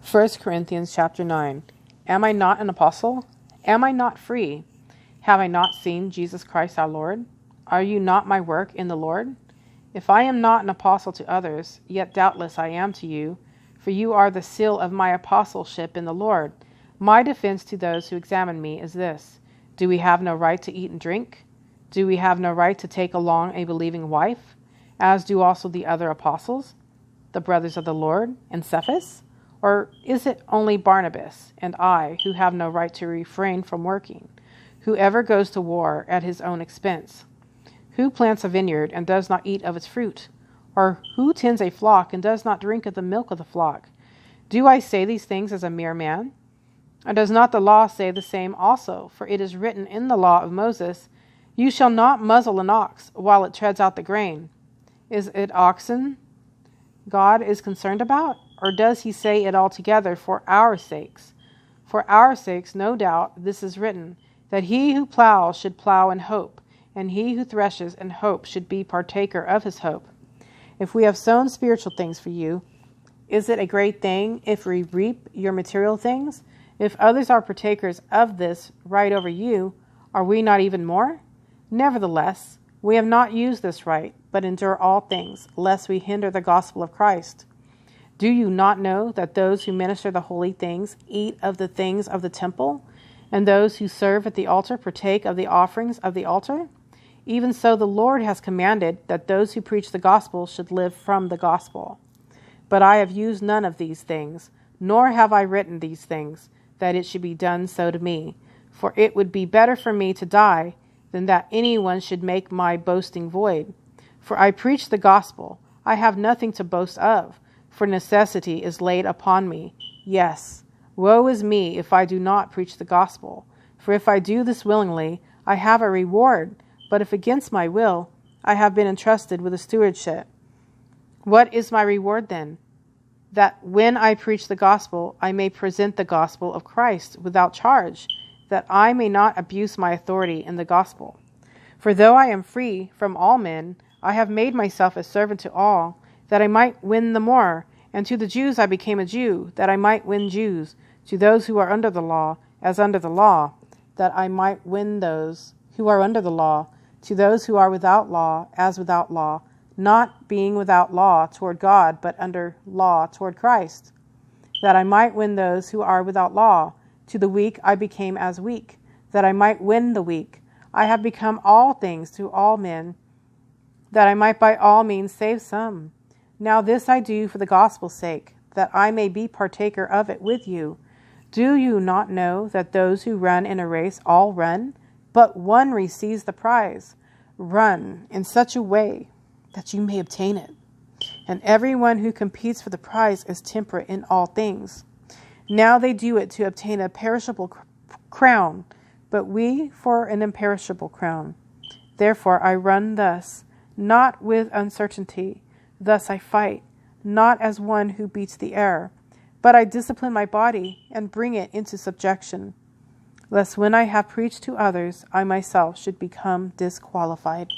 1 Corinthians chapter 9. Am I not an apostle? Am I not free? Have I not seen Jesus Christ our Lord? Are you not my work in the Lord? If I am not an apostle to others, yet doubtless I am to you, for you are the seal of my apostleship in the Lord. My defense to those who examine me is this: do we have no right to eat and drink? Do we have no right to take along a believing wife, as do also the other apostles, the brothers of the Lord, and Cephas? Or is it only Barnabas and I who have no right to refrain from working? Whoever goes to war at his own expense? Who plants a vineyard and does not eat of its fruit? Or who tends a flock and does not drink of the milk of the flock? Do I say these things as a mere man? And does not the law say the same also? For it is written in the law of Moses, "You shall not muzzle an ox while it treads out the grain." Is it oxen God is concerned about? Or does he say it altogether for our sakes? For our sakes, no doubt, this is written, that he who plows should plow in hope, and he who threshes in hope should be partaker of his hope. If we have sown spiritual things for you, is it a great thing if we reap your material things? If others are partakers of this right over you, are we not even more? Nevertheless, we have not used this right, but endure all things, lest we hinder the gospel of Christ. Do you not know that those who minister the holy things eat of the things of the temple, and those who serve at the altar partake of the offerings of the altar? Even so the Lord has commanded that those who preach the gospel should live from the gospel. But I have used none of these things, nor have I written these things, that it should be done so to me. For it would be better for me to die than that anyone should make my boasting void. For I preach the gospel. I have nothing to boast of, for necessity is laid upon me. Yes, woe is me if I do not preach the gospel. For if I do this willingly, I have a reward. But if against my will, I have been entrusted with a stewardship. What is my reward then? That when I preach the gospel, I may present the gospel of Christ without charge, that I may not abuse my authority in the gospel. For though I am free from all men, I have made myself a servant to all, that I might win the more. And to the Jews I became a Jew, that I might win Jews. To those who are under the law, as under the law, that I might win those who are under the law. To those who are without law, as without law, not being without law toward God, but under law toward Christ, that I might win those who are without law. To the weak I became as weak, that I might win the weak. I have become all things to all men, that I might by all means save some. Now this I do for the gospel's sake, that I may be partaker of it with you. Do you not know that those who run in a race all run, but one receives the prize? Run in such a way that you may obtain it. And everyone who competes for the prize is temperate in all things. Now they do it to obtain a perishable crown, but we for an imperishable crown. Therefore I run thus, not with uncertainty. Thus I fight, not as one who beats the air, but I discipline my body and bring it into subjection, lest when I have preached to others, I myself should become disqualified.